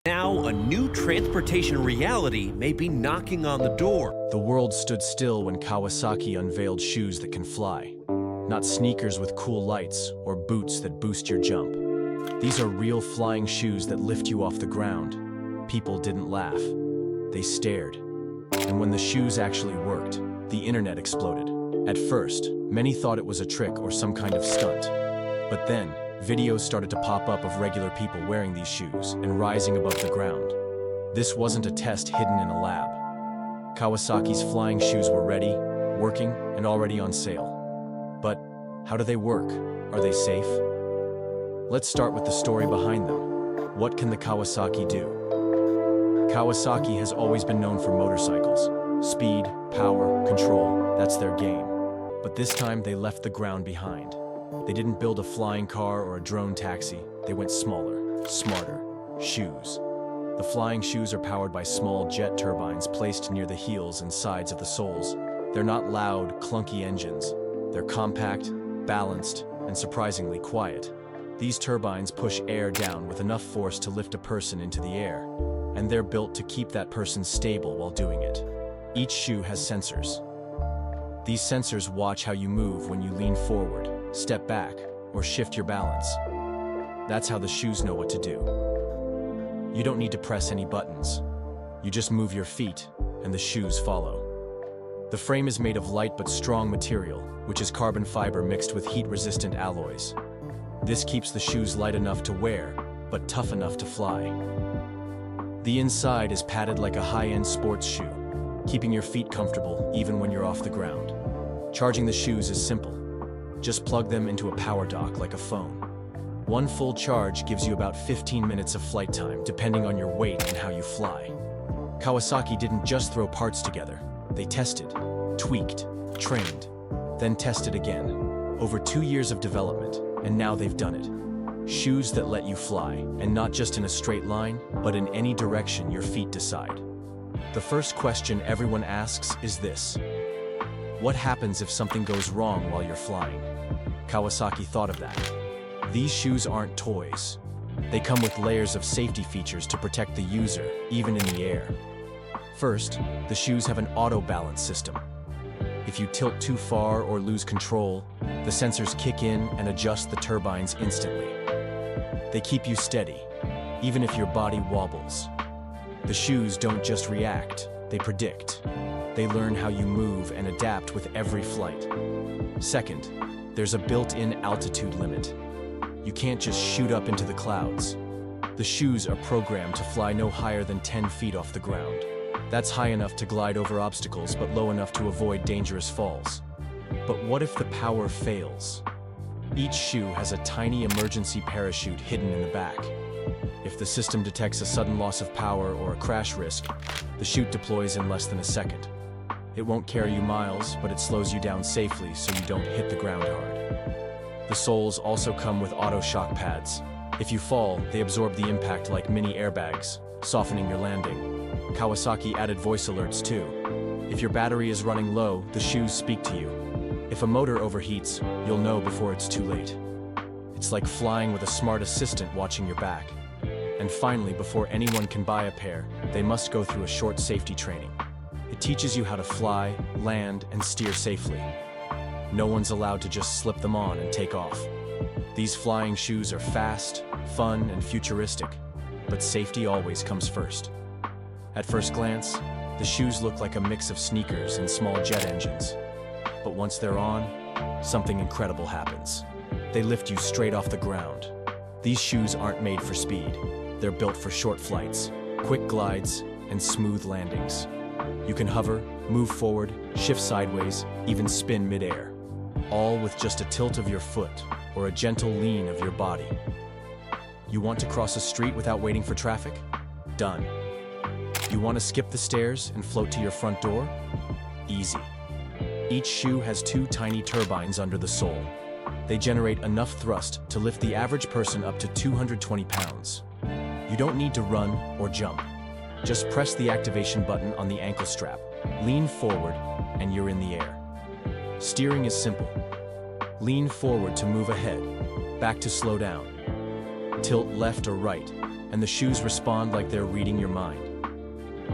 Now, a new transportation reality may be knocking on the door. The world stood still when Kawasaki unveiled shoes that can fly. Not sneakers with cool lights or boots that boost your jump. These are real flying shoes that lift you off the ground. People didn't laugh. They stared. And when the shoes actually worked, the internet exploded. At first, many thought it was a trick or some kind of stunt. But then, videos started to pop up of regular people wearing these shoes and rising above the ground. This wasn't a test hidden in a lab. Kawasaki's flying shoes were ready, working, and already on sale. But how do they work? Are they safe? Let's start with the story behind them. What can the Kawasaki do? Kawasaki has always been known for motorcycles. Speed, power, control, that's their game. But this time they left the ground behind. They didn't build a flying car or a drone taxi. They went smaller, smarter. Shoes. The flying shoes are powered by small jet turbines placed near the heels and sides of the soles. They're not loud, clunky engines. They're compact, balanced, and surprisingly quiet. These turbines push air down with enough force to lift a person into the air, and they're built to keep that person stable while doing it. Each shoe has sensors. These sensors watch how you move when you lean forward, step back, or shift your balance. That's how the shoes know what to do. You don't need to press any buttons. You just move your feet, and the shoes follow. The frame is made of light but strong material, which is carbon fiber mixed with heat-resistant alloys. This keeps the shoes light enough to wear, but tough enough to fly. The inside is padded like a high-end sports shoe, keeping your feet comfortable even when you're off the ground. Charging the shoes is simple. Just plug them into a power dock like a phone. One full charge gives you about 15 minutes of flight time, depending on your weight and how you fly. Kawasaki didn't just throw parts together. They tested, tweaked, trained, then tested again. Over 2 years of development, and now they've done it. Shoes that let you fly, and not just in a straight line, but in any direction your feet decide. The first question everyone asks is this: what happens if something goes wrong while you're flying? Kawasaki thought of that. These shoes aren't toys. They come with layers of safety features to protect the user, even in the air. First, the shoes have an auto-balance system. If you tilt too far or lose control, the sensors kick in and adjust the turbines instantly. They keep you steady, even if your body wobbles. The shoes don't just react, they predict. They learn how you move and adapt with every flight. Second, there's a built-in altitude limit. You can't just shoot up into the clouds. The shoes are programmed to fly no higher than 10 feet off the ground. That's high enough to glide over obstacles, but low enough to avoid dangerous falls. But what if the power fails? Each shoe has a tiny emergency parachute hidden in the back. If the system detects a sudden loss of power or a crash risk, the chute deploys in less than a second. It won't carry you miles, but it slows you down safely so you don't hit the ground hard. The soles also come with auto shock pads. If you fall, they absorb the impact like mini airbags, softening your landing. Kawasaki added voice alerts too. If your battery is running low, the shoes speak to you. If a motor overheats, you'll know before it's too late. It's like flying with a smart assistant watching your back. And finally, before anyone can buy a pair, they must go through a short safety training. It teaches you how to fly, land, and steer safely. No one's allowed to just slip them on and take off. These flying shoes are fast, fun, and futuristic, but safety always comes first. At first glance, the shoes look like a mix of sneakers and small jet engines. But once they're on, something incredible happens. They lift you straight off the ground. These shoes aren't made for speed. They're built for short flights, quick glides, and smooth landings. You can hover, move forward, shift sideways, even spin mid-air, all with just a tilt of your foot or a gentle lean of your body. You want to cross a street without waiting for traffic? Done. You want to skip the stairs and float to your front door? Easy. Each shoe has 2 tiny turbines under the sole. They generate enough thrust to lift the average person up to 220 pounds. You don't need to run or jump. Just press the activation button on the ankle strap, lean forward, and you're in the air. Steering is simple. Lean forward to move ahead, back to slow down. Tilt left or right, and the shoes respond like they're reading your mind.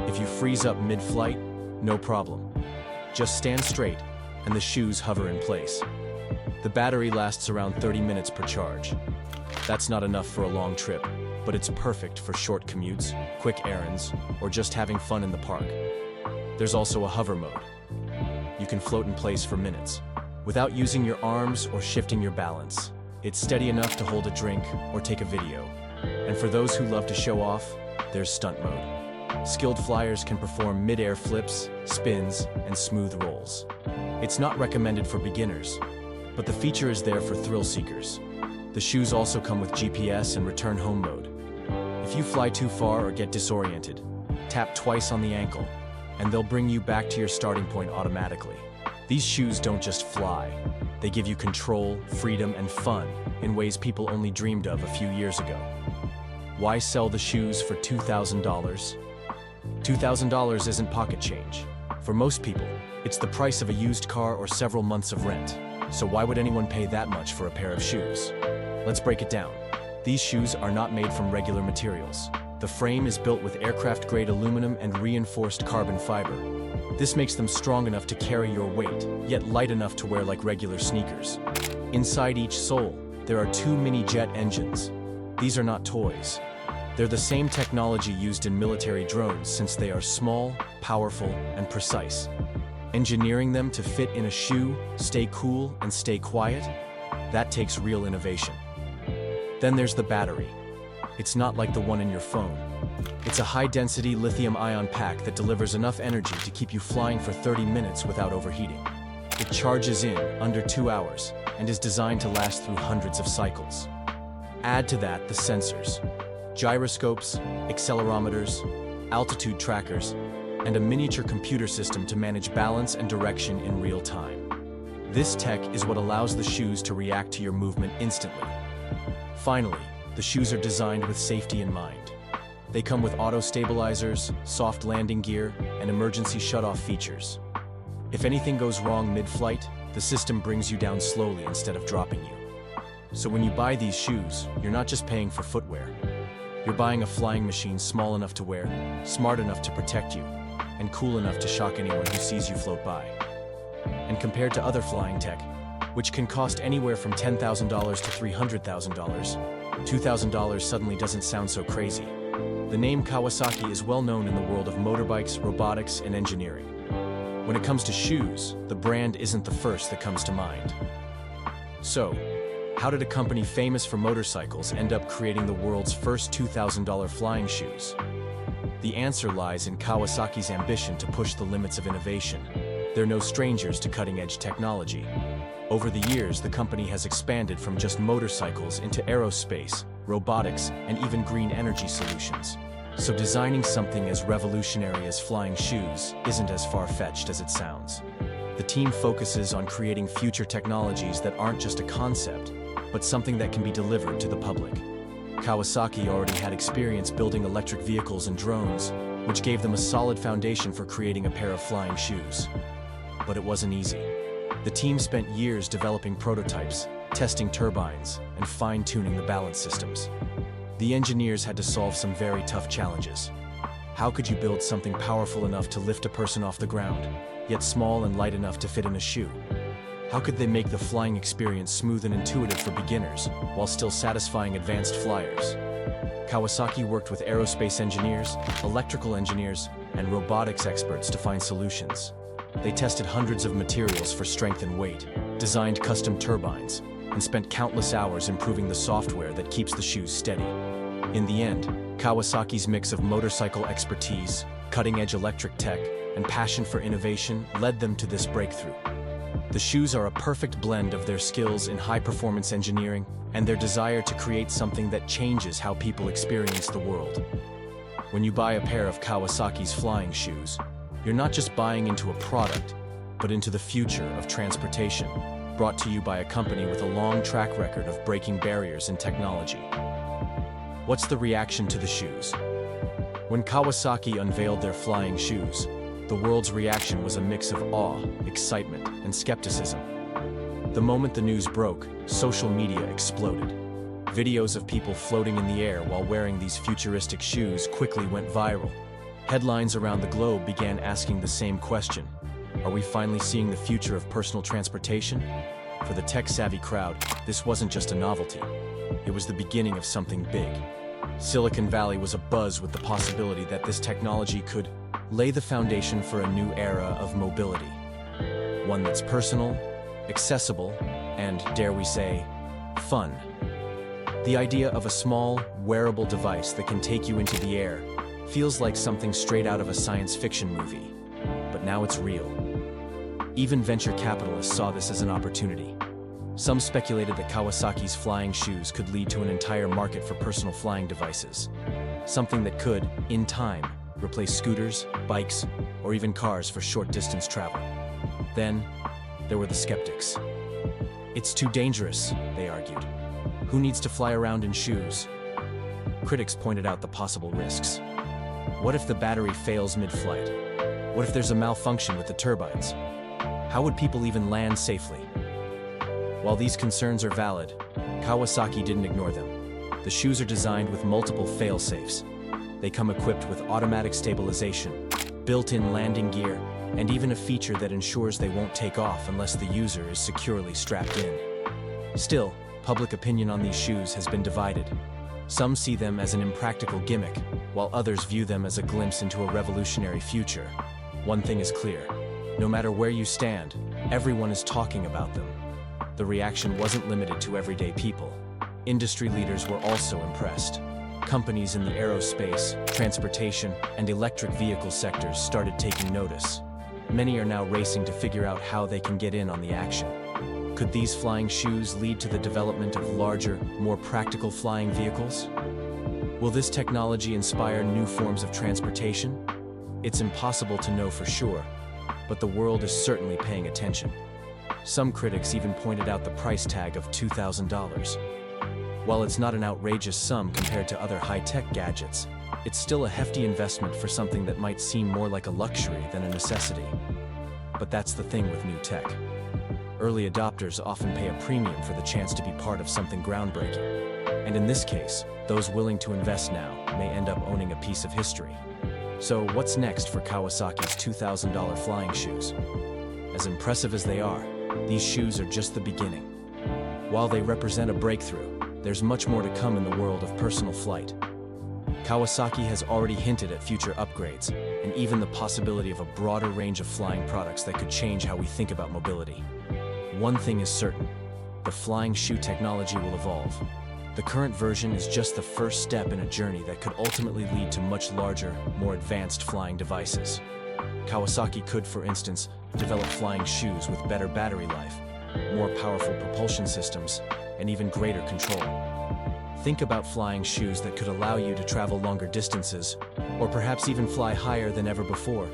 If you freeze up mid-flight, no problem. Just stand straight, and the shoes hover in place. The battery lasts around 30 minutes per charge. That's not enough for a long trip, but it's perfect for short commutes, quick errands, or just having fun in the park. There's also a hover mode. You can float in place for minutes, without using your arms or shifting your balance. It's steady enough to hold a drink or take a video. And for those who love to show off, there's Stunt Mode. Skilled flyers can perform mid-air flips, spins, and smooth rolls. It's not recommended for beginners, but the feature is there for thrill seekers. The shoes also come with GPS and return home mode. If you fly too far or get disoriented, tap twice on the ankle, and they'll bring you back to your starting point automatically. These shoes don't just fly. They give you control, freedom, and fun in ways people only dreamed of a few years ago. Why sell the shoes for $2,000? $2,000 isn't pocket change. For most people, it's the price of a used car or several months of rent. So why would anyone pay that much for a pair of shoes? Let's break it down. These shoes are not made from regular materials. The frame is built with aircraft-grade aluminum and reinforced carbon fiber. This makes them strong enough to carry your weight, yet light enough to wear like regular sneakers. Inside each sole, there are two mini jet engines. These are not toys. They're the same technology used in military drones since they are small, powerful, and precise. Engineering them to fit in a shoe, stay cool, and stay quiet, that takes real innovation. Then there's the battery. It's not like the one in your phone. It's a high-density lithium-ion pack that delivers enough energy to keep you flying for 30 minutes without overheating. It charges in under 2 hours and is designed to last through hundreds of cycles. Add to that the sensors, gyroscopes, accelerometers, altitude trackers, and a miniature computer system to manage balance and direction in real time. This tech is what allows the shoes to react to your movement instantly. Finally, the shoes are designed with safety in mind. They come with auto stabilizers, soft landing gear, and emergency shut-off features. If anything goes wrong mid-flight, the system brings you down slowly instead of dropping you. So when you buy these shoes, you're not just paying for footwear. You're buying a flying machine small enough to wear, smart enough to protect you, and cool enough to shock anyone who sees you float by. And compared to other flying tech, which can cost anywhere from $10,000 to $300,000, $2,000 suddenly doesn't sound so crazy. The name Kawasaki is well known in the world of motorbikes, robotics, and engineering. When it comes to shoes, the brand isn't the first that comes to mind. So, how did a company famous for motorcycles end up creating the world's first $2,000 flying shoes? The answer lies in Kawasaki's ambition to push the limits of innovation. They're no strangers to cutting-edge technology. Over the years, the company has expanded from just motorcycles into aerospace, robotics, and even green energy solutions. So designing something as revolutionary as flying shoes isn't as far-fetched as it sounds. The team focuses on creating future technologies that aren't just a concept, but something that can be delivered to the public. Kawasaki already had experience building electric vehicles and drones, which gave them a solid foundation for creating a pair of flying shoes. But it wasn't easy. The team spent years developing prototypes, testing turbines, and fine-tuning the balance systems. The engineers had to solve some very tough challenges. How could you build something powerful enough to lift a person off the ground, yet small and light enough to fit in a shoe? How could they make the flying experience smooth and intuitive for beginners, while still satisfying advanced flyers? Kawasaki worked with aerospace engineers, electrical engineers, and robotics experts to find solutions. They tested hundreds of materials for strength and weight, designed custom turbines, and spent countless hours improving the software that keeps the shoes steady. In the end, Kawasaki's mix of motorcycle expertise, cutting-edge electric tech, and passion for innovation led them to this breakthrough. The shoes are a perfect blend of their skills in high-performance engineering and their desire to create something that changes how people experience the world. When you buy a pair of Kawasaki's flying shoes, you're not just buying into a product, but into the future of transportation, brought to you by a company with a long track record of breaking barriers in technology. What's the reaction to the shoes? When Kawasaki unveiled their flying shoes, the world's reaction was a mix of awe, excitement, and skepticism. The moment the news broke, social media exploded. Videos of people floating in the air while wearing these futuristic shoes quickly went viral. Headlines around the globe began asking the same question. Are we finally seeing the future of personal transportation? For the tech-savvy crowd, this wasn't just a novelty. It was the beginning of something big. Silicon Valley was abuzz with the possibility that this technology could lay the foundation for a new era of mobility. One that's personal, accessible, and, dare we say, fun. The idea of a small, wearable device that can take you into the air feels like something straight out of a science fiction movie. But now it's real. Even venture capitalists saw this as an opportunity. Some speculated that Kawasaki's flying shoes could lead to an entire market for personal flying devices. Something that could, in time, replace scooters, bikes, or even cars for short-distance travel. Then, there were the skeptics. It's too dangerous, they argued. Who needs to fly around in shoes? Critics pointed out the possible risks. What if the battery fails mid-flight? What if there's a malfunction with the turbines? How would people even land safely? While these concerns are valid, Kawasaki didn't ignore them. The shoes are designed with multiple fail-safes. They come equipped with automatic stabilization, built-in landing gear, and even a feature that ensures they won't take off unless the user is securely strapped in. Still, public opinion on these shoes has been divided. Some see them as an impractical gimmick, while others view them as a glimpse into a revolutionary future. One thing is clear. No matter where you stand, everyone is talking about them. The reaction wasn't limited to everyday people. Industry leaders were also impressed. Companies in the aerospace, transportation, and electric vehicle sectors started taking notice. Many are now racing to figure out how they can get in on the action. Could these flying shoes lead to the development of larger, more practical flying vehicles? Will this technology inspire new forms of transportation? It's impossible to know for sure, but the world is certainly paying attention. Some critics even pointed out the price tag of $2,000. While it's not an outrageous sum compared to other high-tech gadgets, it's still a hefty investment for something that might seem more like a luxury than a necessity. But that's the thing with new tech. Early adopters often pay a premium for the chance to be part of something groundbreaking. And in this case, those willing to invest now may end up owning a piece of history. So what's next for Kawasaki's $2,000 flying shoes? As impressive as they are, these shoes are just the beginning. While they represent a breakthrough, there's much more to come in the world of personal flight. Kawasaki has already hinted at future upgrades, and even the possibility of a broader range of flying products that could change how we think about mobility. One thing is certain, the flying shoe technology will evolve. The current version is just the first step in a journey that could ultimately lead to much larger, more advanced flying devices. Kawasaki could, for instance, develop flying shoes with better battery life, more powerful propulsion systems, and even greater control. Think about flying shoes that could allow you to travel longer distances, or perhaps even fly higher than ever before.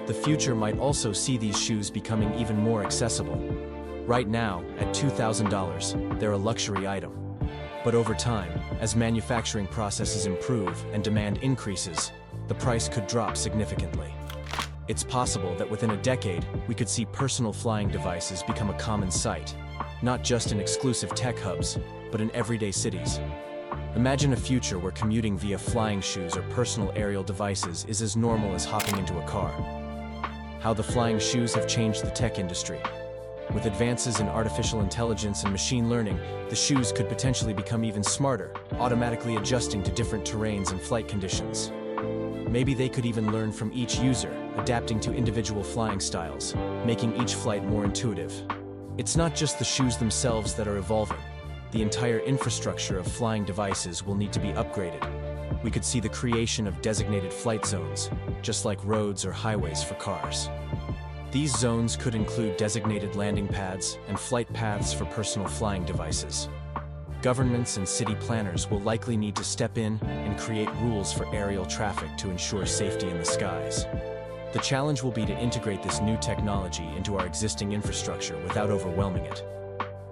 The future might also see these shoes becoming even more accessible. Right now, at $2,000, they're a luxury item. But over time, as manufacturing processes improve and demand increases, the price could drop significantly. It's possible that within a decade, we could see personal flying devices become a common sight, not just in exclusive tech hubs, but in everyday cities. Imagine a future where commuting via flying shoes or personal aerial devices is as normal as hopping into a car. How the flying shoes have changed the tech industry. With advances in artificial intelligence and machine learning, the shoes could potentially become even smarter, automatically adjusting to different terrains and flight conditions. Maybe they could even learn from each user, adapting to individual flying styles, making each flight more intuitive. It's not just the shoes themselves that are evolving. The entire infrastructure of flying devices will need to be upgraded. We could see the creation of designated flight zones, just like roads or highways for cars. These zones could include designated landing pads and flight paths for personal flying devices. Governments and city planners will likely need to step in and create rules for aerial traffic to ensure safety in the skies. The challenge will be to integrate this new technology into our existing infrastructure without overwhelming it.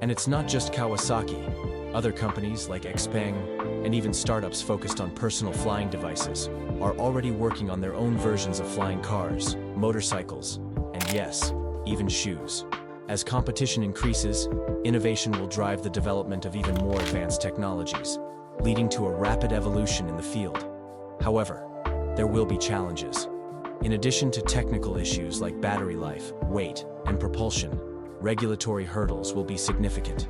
And it's not just Kawasaki. Other companies like Xpeng and even startups focused on personal flying devices are already working on their own versions of flying cars, motorcycles, and yes, even shoes. As competition increases, innovation will drive the development of even more advanced technologies, leading to a rapid evolution in the field. However, there will be challenges. In addition to technical issues like battery life, weight, and propulsion, regulatory hurdles will be significant.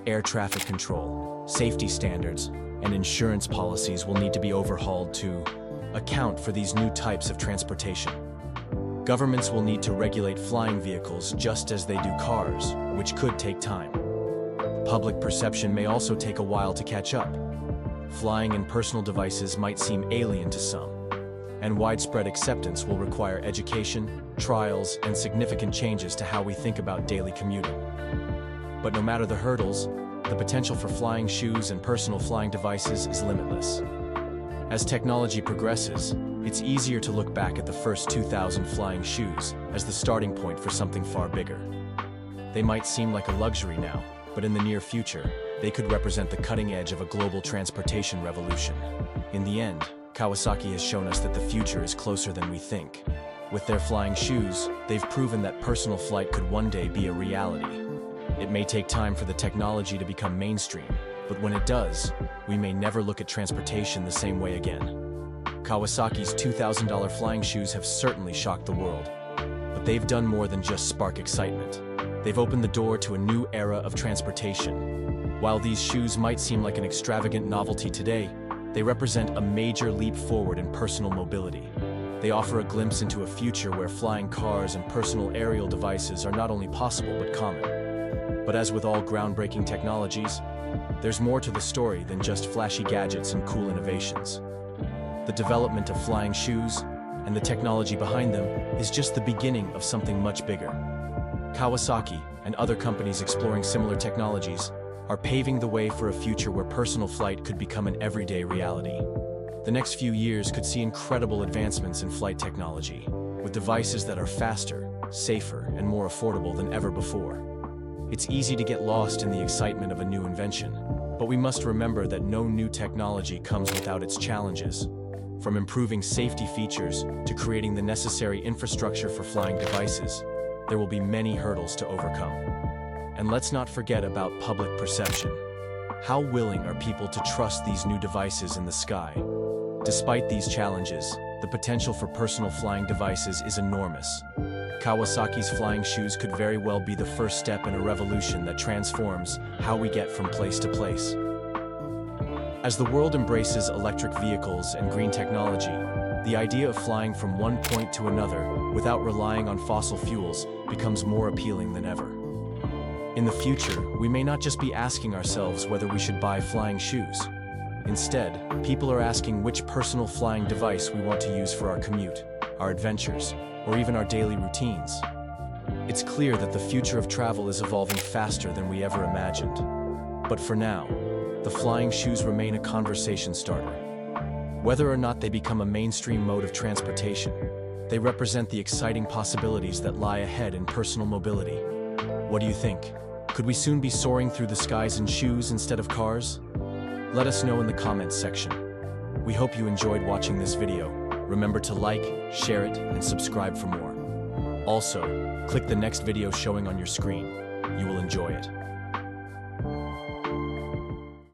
Air traffic control, safety standards, and insurance policies will need to be overhauled to account for these new types of transportation. Governments will need to regulate flying vehicles just as they do cars, which could take time. Public perception may also take a while to catch up. Flying in personal devices might seem alien to some, and widespread acceptance will require education, trials, and significant changes to how we think about daily commuting. But no matter the hurdles, the potential for flying shoes and personal flying devices is limitless. As technology progresses, it's easier to look back at the first 2,000 flying shoes as the starting point for something far bigger. They might seem like a luxury now, but in the near future, they could represent the cutting edge of a global transportation revolution. In the end, Kawasaki has shown us that the future is closer than we think. With their flying shoes, they've proven that personal flight could one day be a reality. It may take time for the technology to become mainstream, but when it does, we may never look at transportation the same way again. Kawasaki's $2,000 flying shoes have certainly shocked the world, but they've done more than just spark excitement. They've opened the door to a new era of transportation. While these shoes might seem like an extravagant novelty today, they represent a major leap forward in personal mobility. They offer a glimpse into a future where flying cars and personal aerial devices are not only possible but common. But as with all groundbreaking technologies, there's more to the story than just flashy gadgets and cool innovations. The development of flying shoes and the technology behind them is just the beginning of something much bigger. Kawasaki and other companies exploring similar technologies are paving the way for a future where personal flight could become an everyday reality. The next few years could see incredible advancements in flight technology, with devices that are faster, safer, and more affordable than ever before. It's easy to get lost in the excitement of a new invention, but we must remember that no new technology comes without its challenges. From improving safety features to creating the necessary infrastructure for flying devices, there will be many hurdles to overcome. And let's not forget about public perception. How willing are people to trust these new devices in the sky? Despite these challenges, the potential for personal flying devices is enormous. Kawasaki's flying shoes could very well be the first step in a revolution that transforms how we get from place to place. As the world embraces electric vehicles and green technology, the idea of flying from one point to another without relying on fossil fuels becomes more appealing than ever. In the future, we may not just be asking ourselves whether we should buy flying shoes. Instead, people are asking which personal flying device we want to use for our commute, our adventures, or even our daily routines. It's clear that the future of travel is evolving faster than we ever imagined. But for now, the flying shoes remain a conversation starter. Whether or not they become a mainstream mode of transportation, they represent the exciting possibilities that lie ahead in personal mobility. What do you think? Could we soon be soaring through the skies in shoes instead of cars? Let us know in the comments section. We hope you enjoyed watching this video. Remember to like, share it, and subscribe for more. Also, click the next video showing on your screen. You will enjoy it.